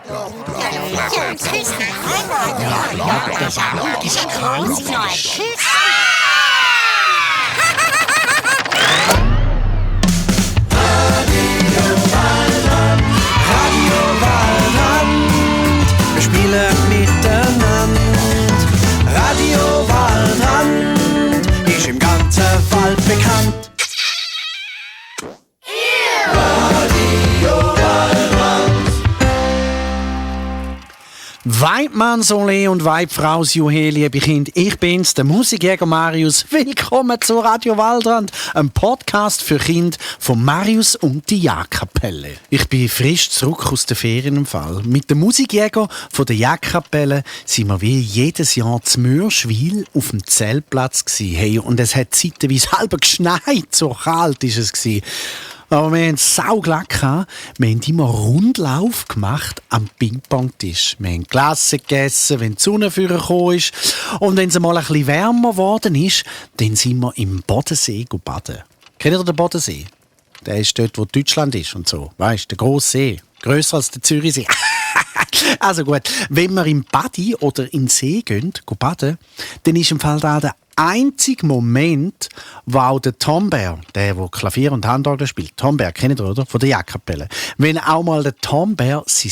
Wir spielen miteinander. Radio Waldrand ist im ganzen Wald bekannt. Weibmann Solé und Weibfrau Juhe, liebe Kinder, ich bin's, der Musikjäger Marius. Willkommen zu Radio Waldrand, einem Podcast für Kinder von Marius und die Jagdkapelle. Ich bin frisch zurück aus der Ferien im Fall. Mit dem Musikjäger von der Jagdkapelle sind wir wie jedes Jahr zu Mürschwil auf dem Zeltplatz gsi. Hey, und es hat zeitweise halb geschneit, so kalt ist es gsi. Aber wir haben es sauglatt gehabt. Wir haben immer Rundlauf gemacht am Ping-Pong-Tisch. Wir haben Glasse gegessen, wenn die Sonne vorgekommen ist. Und wenn es mal ein bisschen wärmer geworden ist, dann sind wir im Bodensee baden. Kennt ihr den Bodensee? Der ist dort, wo Deutschland ist und so. Weißt du, der grosse See. Grösser als der Zürichsee. Also gut, wenn wir im Badi oder in den See gehen baden, dann ist im Fall da der einzige Moment, wo auch der Tomber, der Klavier und Handorgel spielt, Tomber, kennt ihr, oder? Von der Jagdkapelle. Wenn auch mal der Tomber sein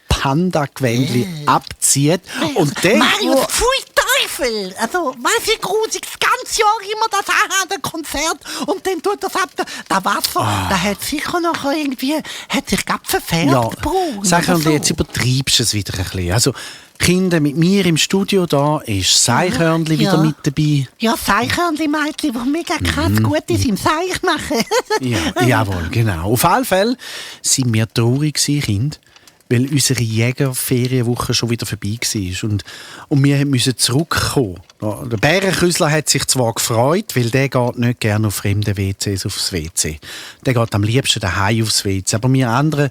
Panda-Gewändli abzieht und der... Marius, pfui Teufel! Also, weißt du, grusig, das ganze Jahr immer das an dem Konzert und dann tut das ab, das Wasser, da hat sicher noch irgendwie, hat sich gerade verfärbt, Ja, braun sag oder mir, so. jetzt übertreibst du es wieder ein bisschen. Also, Kinder, mit mir im Studio da ist Seichhörnli wieder mit dabei. Ja, Seichhörnli-Mädchen, die mega krass gut ist im Seich machen. Ja, jawohl, genau. Auf alle Fälle sind wir traurig gewesen, Kinder, weil unsere Jägerferienwoche schon wieder vorbei war. Und wir mussten zurückkommen. Ja, der Bärenküssler hat sich zwar gefreut, weil der geht nicht gerne auf fremden WCs aufs WC. Der geht am liebsten daheim aufs WC. Aber wir anderen,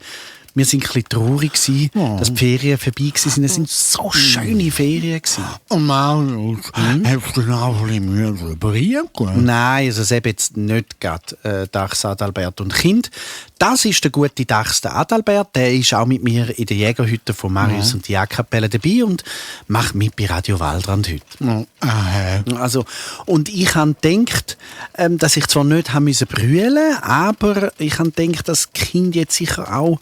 wir waren ein bisschen traurig, dass die Ferien vorbei waren. Es waren so schöne Ferien. Und Marius, hast du noch ein bisschen Mühe überreden? Nein, also es eben jetzt nicht gerade Dachs Adalbert und Kind. Das ist der gute Dachs, der Adalbert. Der ist auch mit mir in der Jägerhütte von Marius und die Jagdkapelle dabei und macht mit bei Radio Waldrand heute. Also, und ich habe gedacht, dass ich zwar nicht haben müssen brüllen, aber ich habe gedacht, dass die Kinder jetzt sicher auch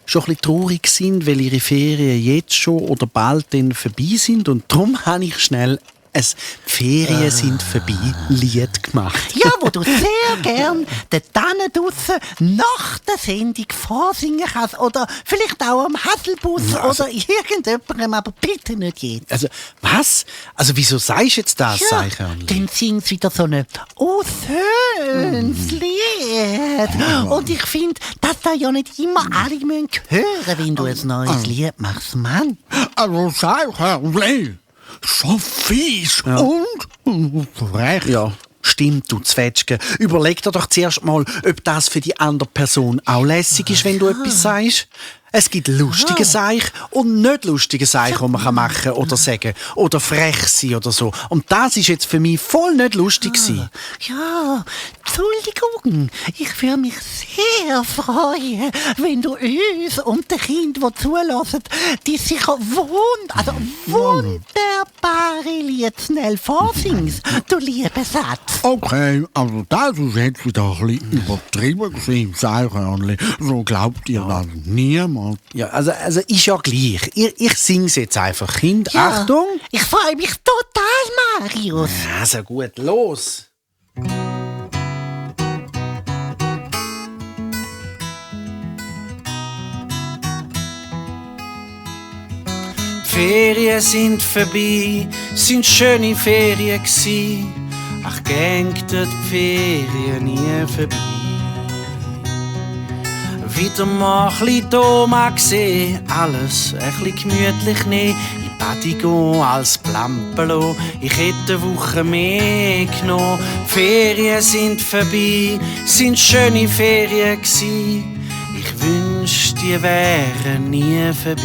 schon ein bisschen traurig sind, weil ihre Ferien jetzt schon oder bald dann vorbei sind. Und darum habe ich schnell ein «Ferien sind vorbei» Lied gemacht. Ja, wo du sehr gern dort draussen nach der Sendung vorsingen kannst. Oder vielleicht auch am Hasselbus oder irgendjemandem, aber bitte nicht jetzt. Also, was? Also, wieso sagst du jetzt das, Ja, Seichhörnli? dann singst du wieder so eine «Oh, schönes Lied». Und ich finde, dass da ja nicht immer alle hören müssen, wenn du ein neues Lied machst, Mann. Also Seichhörnli, so fies und frech. Ja, stimmt, du Zwetschge. Überleg dir doch zuerst mal, ob das für die andere Person auch lässig ist, wenn du etwas sagst. Es gibt lustige Seich und nicht lustige Seich, die man machen kann oder sagen. Oder frech sein oder so. Und das ist jetzt für mich voll nicht lustig gewesen. Ja, Entschuldigung, ich würde mich sehr freuen, wenn du uns und den Kindern, die zulassen, die sicher wunderbare Lied schnell vorsingst, du lieber Satz. Okay, also das ist jetzt wieder ein bisschen übertrieben gewesen, Seichhörnli. So glaubt ihr das niemand. Ja, also ist ja gleich. Ich sing's jetzt einfach. Kind, Ja, Achtung! ich freue mich total, Marius. Also gut, los! Die Ferien sind vorbei, sind schöne Ferien gsi. Ach, gängt die Ferien nie vorbei. Wieder mal ein bisschen Doma gesehen, alles ein bisschen gemütlich nehmen. In Badi gehen als Plampelo, ich hätte eine Woche mehr genommen. Die Ferien sind vorbei, sind schöne Ferien gsi. Ich wünsch, die wären nie vorbei.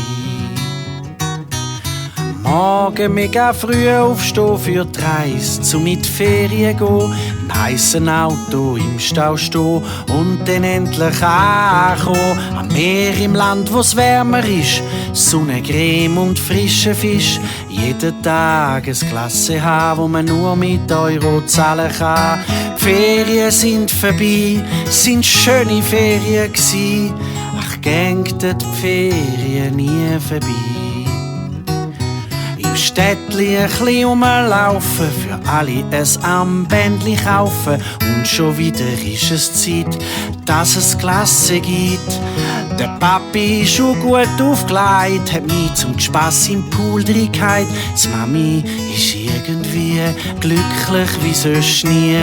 Morgen mega früh aufstehen für die Reise, zu mit Ferien gehen. ein heissen Auto im Stau stehen und dann endlich ankommen. Am Meer im Land, wo's wärmer ist, Sonnencreme und frische Fisch. Jeden Tag ein Klasse haben, wo man nur mit Euro zahlen kann. Die Ferien sind vorbei, sind schöne Ferien gsi. Ach, gängt die Ferien nie vorbei. Im Städtli ein bisschen rumlaufen, für alle ein Armbändli kaufen. Und schon wieder ist es Zeit, dass es Klasse gibt. Der Papi ist schon gut aufgelegt, hat mich zum Spass im Pool reingehauen. Die Mami ist irgendwie glücklich wie sonst nie.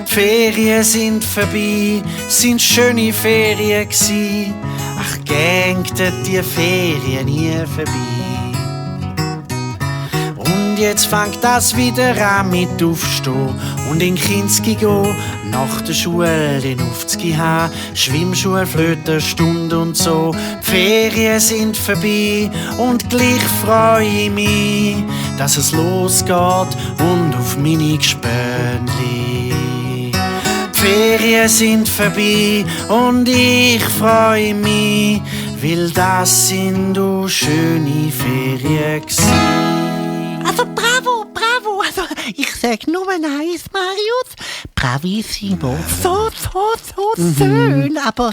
Die Ferien sind vorbei, sind schöne Ferien gsi. Ach, gängten die Ferien nie vorbei. Und jetzt fängt das wieder an mit Aufstehen und in Kinski gehen. Nach der Schule in Aufzgi haben, Schwimmschule, Flötenstunde und so. Die Ferien sind vorbei und gleich freue ich mich, dass es losgeht und auf meine Gespönli. Die Ferien sind vorbei und ich freue mich, weil das sind auch schöne Ferien gsi. Also bravo, bravo. Also ich sag nur eins, Marius. Bravissimo. So schön. Aber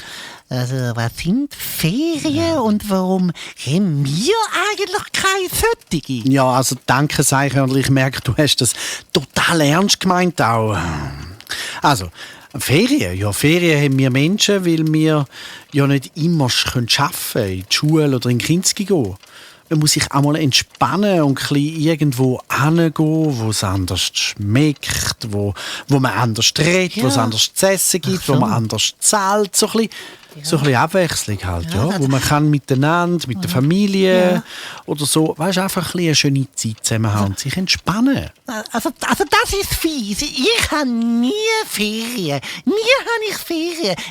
also, was sind Ferien und warum haben wir eigentlich keine solche? Ja, also danke, Seichhörnli. Ich merke, du hast das total ernst gemeint auch. Also, Ferien. Ja, Ferien haben wir Menschen, weil wir ja nicht immer arbeiten können, in die Schule oder in die Kinski gehen. Man muss sich auch mal entspannen und ein bisschen irgendwo hingehen, wo es anders schmeckt, wo man anders redet, wo es anders zu essen gibt, wo man anders zahlt. So ein bisschen Abwechslung halt, ja, wo man kann miteinander, mit der Familie oder so, weißt, einfach ein bisschen eine schöne Zeit zusammen haben und sich entspannen. Also das ist fies. Ich habe nie Ferien.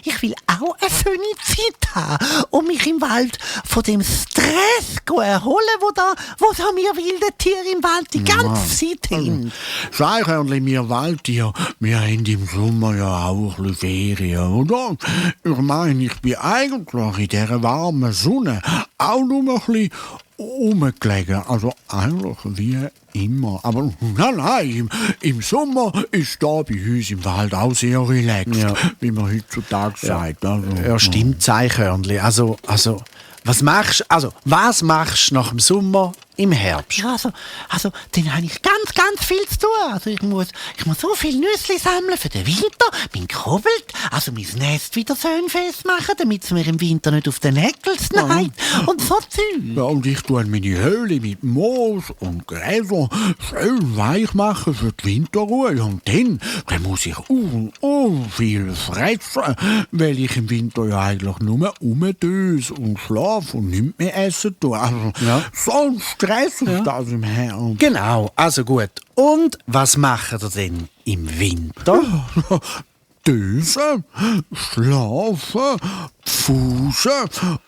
Ich will auch eine schöne Zeit haben und mich im Wald von dem Stress erholen, wo so wir wilden Tiere im Wald die ganze Zeit haben. Seichhörnli, wir Waldtiere, wir haben im Sommer ja auch ein bisschen Ferien, oder? Ich meine, ich bin eigentlich in dieser warmen Sonne auch nur ein bisschen rumgelegen. Also eigentlich wie immer. Aber nein, im Sommer ist da bei uns im Wald auch sehr relaxed, wie man heutzutage sagt. Also, Ja, stimmt, Seichhörnli. Also, was machst du nach dem Sommer im Herbst? Ja, also dann habe ich ganz viel zu tun. Also ich muss so viel Nüsse sammeln für den Winter, mein Kobold, also mein Nest wieder schön festmachen, damit es mir im Winter nicht auf den Nägel schneit und so Zeug. Ja, und ich tue meine Höhle mit Moos und Gräser schön weich machen für die Winterruhe. Und dann muss ich viel fressen, weil ich im Winter ja eigentlich nur rumdöse und schlafe und nichts mehr essen tue. Also, so ein Stress ist das im Herbst. Genau, also gut. Und was macht ihr denn im Winter? Dösen, schlafen, pfusen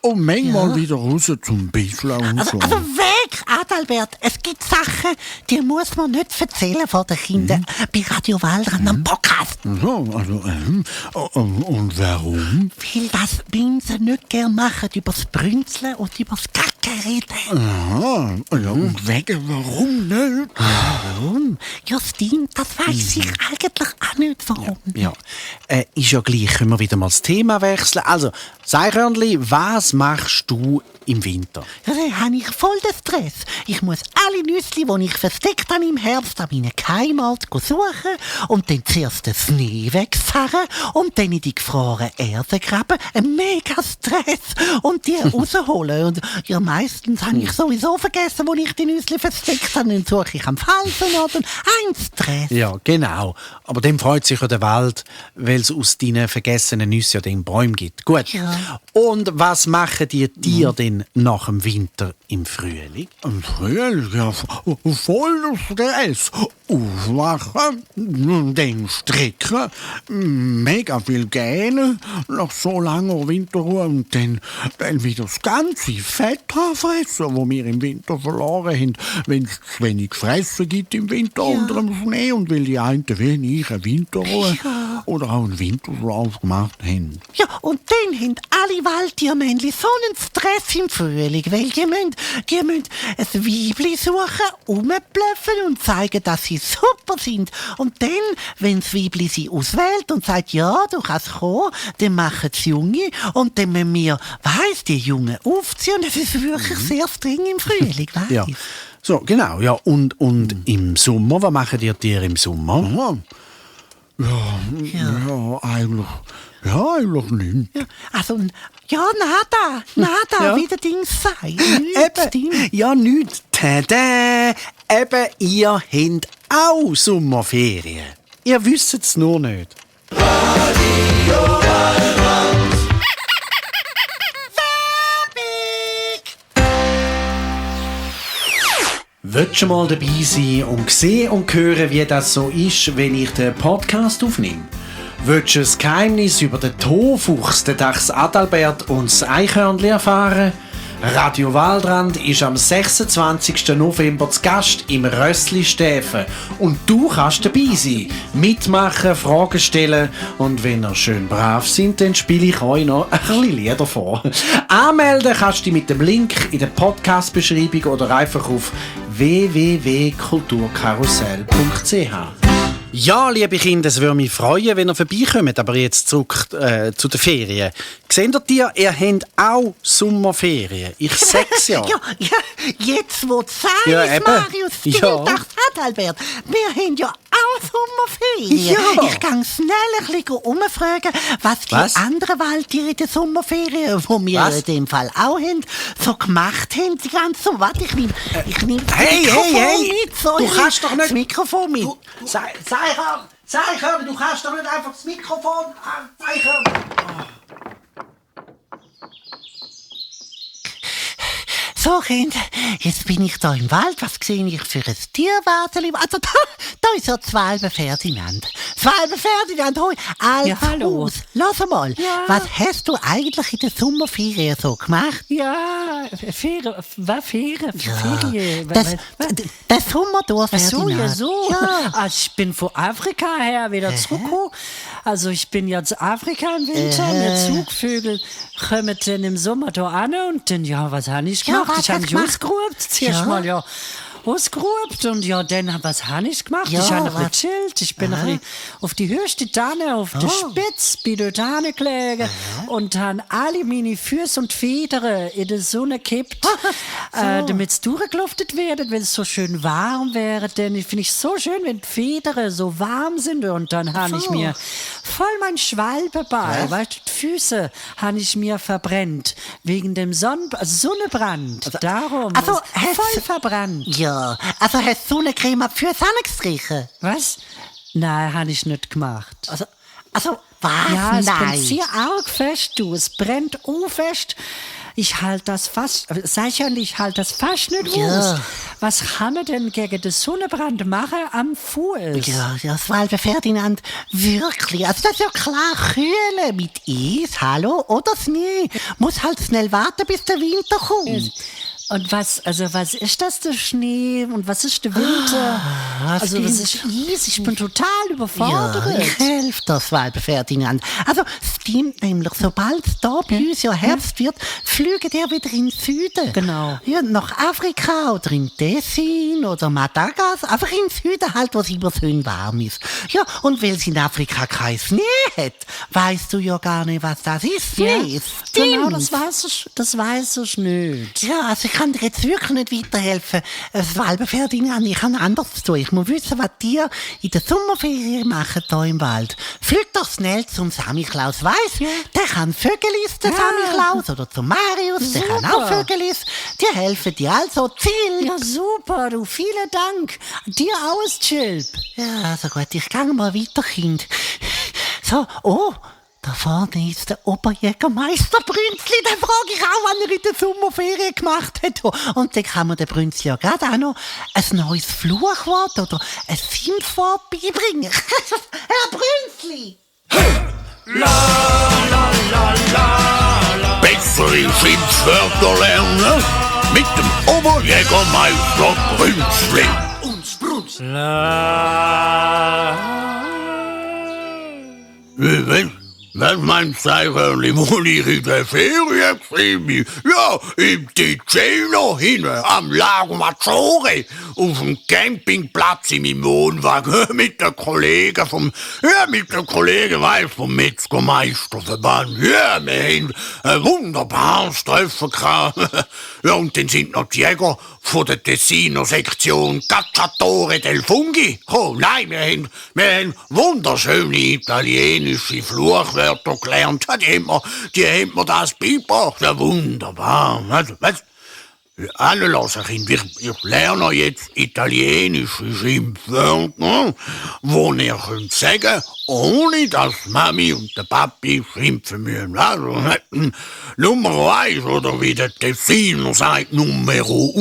und manchmal wieder raus zum Bisseln und so. Also weg, Adalbert. Es gibt Sachen, die muss man nicht erzählen vor den Kindern bei Radio Waldrand am Podcast. So, und warum? Weil das Binsen nicht gern machen, übers Brünzeln und übers Kacken reden. Aha, ja, und wegen warum nicht? Warum? Justin, das weiß ich eigentlich auch nicht, warum. Ja, ist ja gleich, können wir wieder mal das Thema wechseln. Also, Seichhörnli, was machst du im Winter? Ja, dann habe ich voll den Stress. Ich muss alle Nüsse, die ich versteckt habe im Herbst, an meinen Geheimort suchen und dann zuerst den Schnee wegfahren und dann in die gefrorene Erde graben. Ein mega Stress. Und die rausholen. Und ja, meistens habe ich sowieso vergessen, wo ich die Nüsse versteckt habe. Dann suche ich am falschen Ort und ein Stress. Ja, genau. Aber dann freut sich ja der Wald, weil es aus deinen vergessenen Nüssen ja den Bäumen gibt. Gut. Ja. Und was machen die Tiere denn denn nach dem Winter im Frühling? Im Frühling, ja, voller Stress. Aufwachen, dann strecken, mega viel gähnen nach so langer Winterruhe und dann wieder das ganze Fett fressen, das wir im Winter verloren haben, wenn es zu wenig Fressen gibt im Winter unter dem Schnee und weil die einen wie ich eine Winterruhe oder auch einen Winterschlaf gemacht haben. Ja, und dann haben alle Waldtiermännchen so einen Stress im Frühling, weil die müssen ein Weibli suchen, rumblöffen und zeigen, dass sie super sind. Und dann, wenn das Weibli sie auswählt und sagt, ja, du kannst kommen, dann machen sie Junge und dann müssen wir, die Jungen aufziehen. Das ist wirklich sehr streng im Frühling, weiss. Ja. So, genau, ja. Und im Sommer, was machen die Tiere im Sommer? Ja, eigentlich nicht. Ja, also, nada, wie der Ding sagt. Eben, ja, nichts. Tada! Eben, ihr habt auch Sommerferien. Ihr wisst es nur nicht. Willst du mal dabei sein und sehen und hören, wie das so ist, wenn ich den Podcast aufnehme? Willst du das Geheimnis über den Tofuchs, den Dachs Adalbert und das Eichhörnchen erfahren? Radio Waldrand ist am 26. November zu Gast im Rössli-Stäfen. Und du kannst dabei sein, mitmachen, Fragen stellen. Und wenn ihr schön brav sind, dann spiele ich euch noch ein bisschen Lieder vor. Anmelden kannst du dich mit dem Link in der Podcast-Beschreibung oder einfach auf www.kulturkarussell.ch. Ja, liebe Kinder, es würde mich freuen, wenn ihr vorbeikommt, aber jetzt zurück zu den Ferien. Seht ihr, ihr habt auch Sommerferien. Ich sag's ja. Ja, jetzt wo du sagst, Ja, eben. Marius, Ja. Adalbert, wir haben ja auch Sommerferien. Ja. Ich kann schnell ein bisschen umfragen, was die anderen Waldtiere in den Sommerferien, die wir in dem Fall auch haben, so gemacht haben, die ganze Sommer. Warte, ich nehm das Mikrofon mit. So, Du kannst doch nicht... Das Mikrofon mit. Zeichhörner, du kannst doch nicht einfach das Mikrofon... Zeichhörner. So, Kinder, jetzt bin ich da im Wald. Was sehe ich für ein Tierwasserli? Also, da ist ja das Walbe Ferdinand. Das Walbe Ferdinand, hoi, Ja, hallo. Lass mal, Ja. was hast du eigentlich in der Sommerferien so gemacht? Ja, Ferien. Der Sommer da, Ach so, Ferdinand. ja so. Ja. Ah, ich bin von Afrika her wieder zurückgekommen. Also ich bin jetzt in Afrika im Winter. Die Zugvögel kommen dann im Sommer da an und dann, ja, was habe ich gemacht? was Ich habe hast mich du ausgeruht. Zuerst Ja. mal, ausgeruht und ja, dann, was habe ich gemacht? Ja, ich habe ein bisschen was? gechillt. Ich bin ein bisschen auf die höchste Tanne, auf der Spitze, bin dort gelegen und habe alle meine Füße und Federn in die Sonne gekippt, damit es durchgeluftet wird, weil es so schön warm wäre. Denn ich finde es so schön, wenn die Federn so warm sind. Und dann habe ich mir voll mein Schwalbeball, weißt du, die Füße habe ich mir verbrennt. Wegen dem Sonnenbrand. Darum. Also, voll verbrannt. Ja, also hast du Sonnencreme für Sonne gestrichen? Was? Nein, habe ich nicht gemacht. Also was? Ja, es Nein. brennt sehr arg fest, du. Es brennt fest. Ich halte das fast, sicherlich halte das fast nicht Ja. aus. Was kann man denn gegen den Sonnenbrand machen am Fuß? Ja, das Walbe Ferdinand, wirklich. Also das ist ja klar, kühle mit Eis, hallo, oder Schnee. Muss halt schnell warten, bis der Winter kommt. Und was ist das, der Schnee? Und was ist der Winter? Also, was ist Eis? Ich bin total überfordert. Ja, ich helfe das, Walbe Ferdinand. Also, es stimmt nämlich, sobald es da bei uns ja Herbst wird, fliegen die wieder in den Süden. Genau. Ja, nach Afrika oder in Tessin oder Madagaskar. Einfach in den Süden halt, wo es immer schön warm ist. Ja, und weil es in Afrika keinen Schnee hat, weißt du ja gar nicht, was das ist. Schnee. Genau, Stimmt. das weiß ich nicht. Ja, also ich kann dir jetzt wirklich nicht weiterhelfen. Das Walbe Ferdinand, ich habe anders zu tun. Ich muss wissen, was ihr in der Sommerferien macht hier im Wald. Fliegt doch schnell zum Samichlaus, weiss? Der kann Vögelis, der Samichlaus, oder zum Marius, der kann auch Vögelis. Die helfen dir also Ziel. Ja, super, du, vielen Dank. Dir aus, Chilp. Ja, also gut, ich gehe mal weiter, Kind. So, Da vorne ist der Oberjägermeister Brünzli. Den frage ich auch, wann er in der Sommerferien gemacht hat. Und dann kann man den Brünzli ja gerade auch noch ein neues Fluchwort oder ein Schimpfwort beibringen. Herr Brünzli! Bessere Schimpfwörter lernen mit dem Oberjägermeister Brünzli. Was meinst du eigentlich, wo ich in der Ferien war? Ja, im Ticino, hinten am Lago Maggiore, auf dem Campingplatz in meinem Wohnwagen, mit den Kollegen vom Metzgermeisterverband. Ja, wir haben ein wunderbares Treffen gehabt. Ja, und dann sind noch die Jäger von der Tessiner Sektion Cacciatore del Funghi. Oh nein, wir haben wunderschöne italienische Fluchwörter gelernt. Die haben mir das beigebracht. Ja, wunderbar. Was? Alle lassen, Kind, ich lerne jetzt italienische Schimpfwörter, wo ihr könnt sagen, ohne dass Mami und der Papi schimpfen müssen. Also, Nummer 1, oder wie der Tessiner sagt, Numero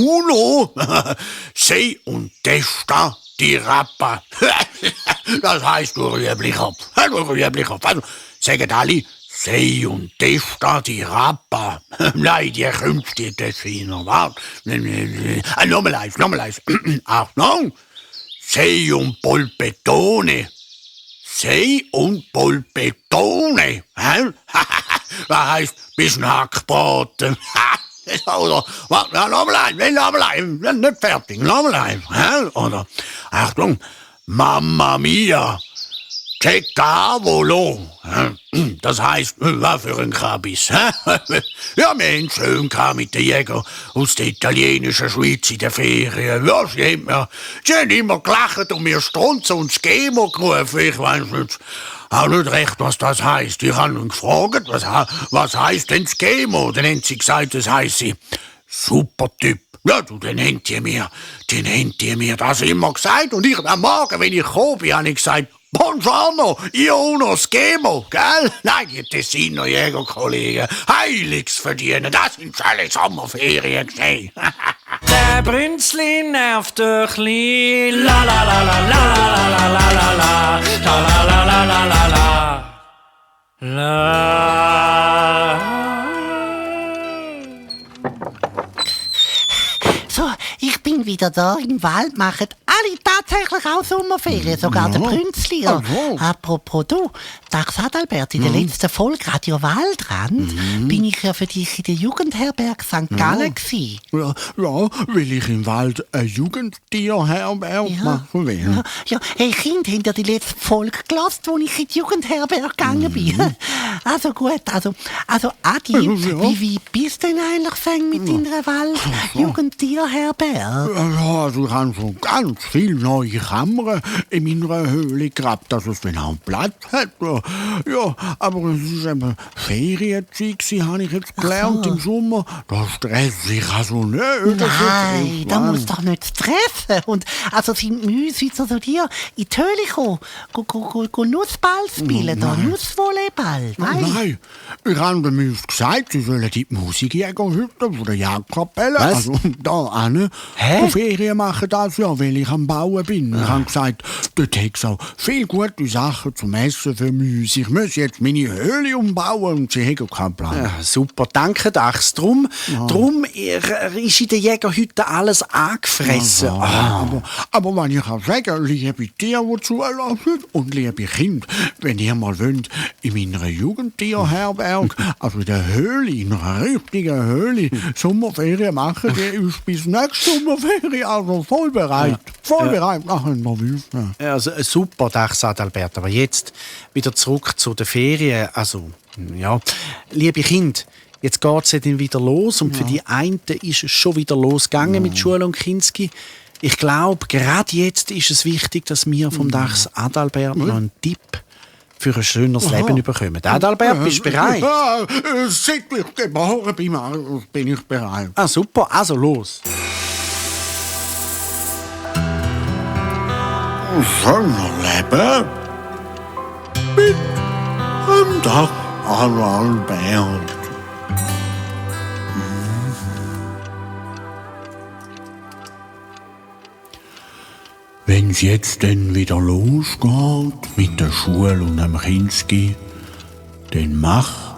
1, sei und testa die Rappa. Das heisst, du Rüebli-Kopf. Also, sagen alle, sei und testa die Rappa. Nein, die künftige Tessiner, warte. Nochmal eins. Achtung. Sei und Polpettone. Sei und Polpettone. Das heisst, bist ein Hackbraten. Oder, warte, nochmal eins. Nicht fertig, nochmal eins. Oder, Achtung, Mamma mia. Che cavolo! Das heisst, was für ein Kabis. Ja, wir haben schön mit den Jägern aus der italienischen Schweiz in den Ferien. Ja, sie haben immer gelacht und mir Stronze und Schemo gerufen. Ich weiss nicht, auch nicht recht, was das heisst. Ich habe ihn gefragt, was heisst denn Schemo? Dann haben sie gesagt, das heisst super Typ. Ja, du, dann haben die mir das immer gesagt. Und ich am Morgen, wenn ich gekommen bin, habe ich gesagt, Buongiorno, io uno schemo, gell? Nein, die Tessiner Jägerkollegen, heiliges verdienen, das sind alle Sommerferien gesehen. Der Brünzli nervt doch li, la la la la la la la la la la la la la la la la la. So, ich bin wieder da im Wald, machen alle tatsächlich auch Sommerferien, sogar der Brünzli. Apropos du, Dachs Adalbert, in der letzten Folge Radio Waldrand bin ich ja für dich in der Jugendherberge St. Gallen gsi. Ja, weil ich im Wald eine Jugendtierherberge machen will. Ja, hey Kind, habt ihr die letzte Folge gehört, wo ich in die Jugendherberge gegangen bin? Also gut, also Adi, wie bist du denn eigentlich mit deiner Wald-Jugendtierherberge? Ja, also ich habe schon ganz viele neue Kammern in meiner Höhle gehabt, dass es dann auch Platz hat. Ja, aber es ist eben Ferienzeit, habe ich jetzt gelernt im Sommer. Da stress ich also nicht. Nein, da muss doch nicht stressen. Und also sind wir uns heute zu dir in die Höhle gekommen, Nussball spielen, Nussvolleyball. Nein, ich habe mir gesagt, sie sollen die Musikjägerhütte von der Jagdkapelle, also da hin, Ferien machen das Jahr, weil ich am Bauen bin. Ich habe gesagt, dort hat es auch viele gute Sachen zum Essen für mich. Ich muss jetzt meine Höhle umbauen und sie haben keinen Plan. Ja, super, danke Dachs. Drum ist in der Jägerhütte alles angefressen. Aber wenn ich auch sage, liebe Tiere, die zulassen und liebe Kinder, wenn ihr mal wollt, in meiner Jugendtierherberge, also in der Höhle, in einer richtigen Höhle, Sommerferien machen, die ist bis nächste Sommerferien also voll bereit. Nachher noch wissen. Ja, also, super, Dachs Adalbert. Aber jetzt wieder zurück zu den Ferien. Also, ja, liebe Kinder, jetzt geht es ja dann wieder los. Und für die einen ist es schon wieder losgegangen mit Schule und Kinski. Ich glaube, gerade jetzt ist es wichtig, dass wir vom Dachs Adalbert noch einen Tipp für ein schöneres Leben bekommen. Adalbert, bist du bereit? Ja, seit ich geboren bin ich bereit. Ah, super. Also, los. Schöner Leben mit am Tag Albert. Wenn's jetzt dann wieder losgeht mit der Schule und dem Kinski, dann mach,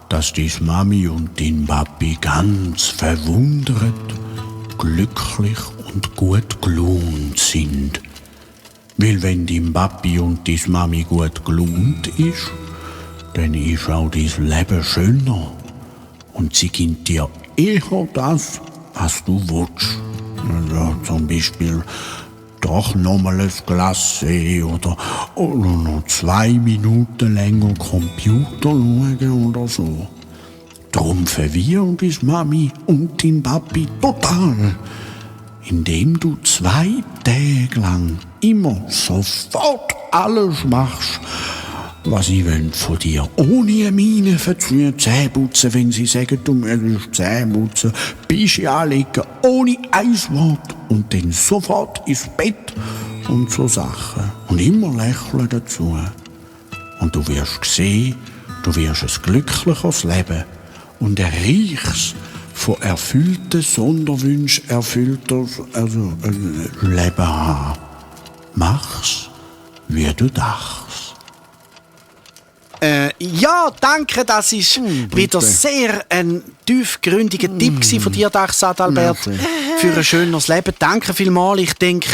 dass dies Mami und dein Papi ganz verwundert, glücklich und gut gelaunt sind. Weil wenn dein Papi und deis Mami gut gelaunt ist, dann ist auch dein Leben schöner und sie gibt dir eher das, was du willst. Also zum Beispiel doch nochmal ein Glas oder noch 2 Minuten länger Computer schauen oder so. Drum verwirren deine Mami und dein Papi total, indem du 2 Tage lang immer sofort alles machst, was sie wollen von dir. Ohne eine Miene verziehen, Zähne putzen, wenn sie sagen, du musst Zähne putzen, Bische anlegen, ohne ein Wort. Und dann sofort ins Bett und so Sachen. Und immer lächeln dazu. Und du wirst sehen, du wirst ein glückliches Leben und ein reiches, von erfüllten Sonderwünschen erfülltes Leben haben. Mach's, wie du dachst. Ja, danke, das ist wieder sehr ein tiefgründiger Tipp von dir, Adalbert, für ein schönes Leben. Danke vielmals. Ich denke,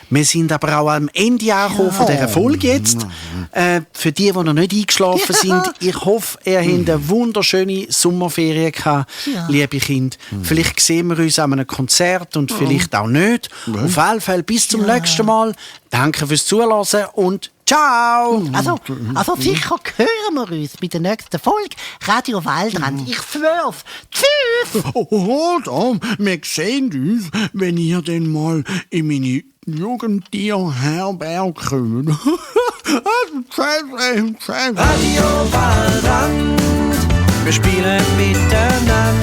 wir sind aber auch am Ende angekommen von dieser Folge jetzt. Für die noch nicht eingeschlafen sind, ich hoffe, ihr habt eine wunderschöne Sommerferien gehabt, liebe Kinder. Vielleicht sehen wir uns an einem Konzert und vielleicht auch nicht. Auf jeden Fall bis zum nächsten Mal. Danke fürs Zuhören und ciao! Also sicher hören wir uns bei der nächsten Folge Radio Waldrand. Ich schwör's. Tschüss! Hold on, wir sehen uns, wenn ihr denn mal in meine Jugendtierherberge kommt. Radio Waldrand, wir spielen miteinander.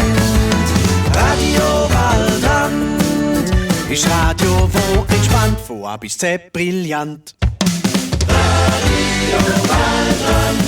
Radio Waldrand ist Radio, wo entspannt, von A bis Z brillant. Radio Waldrand.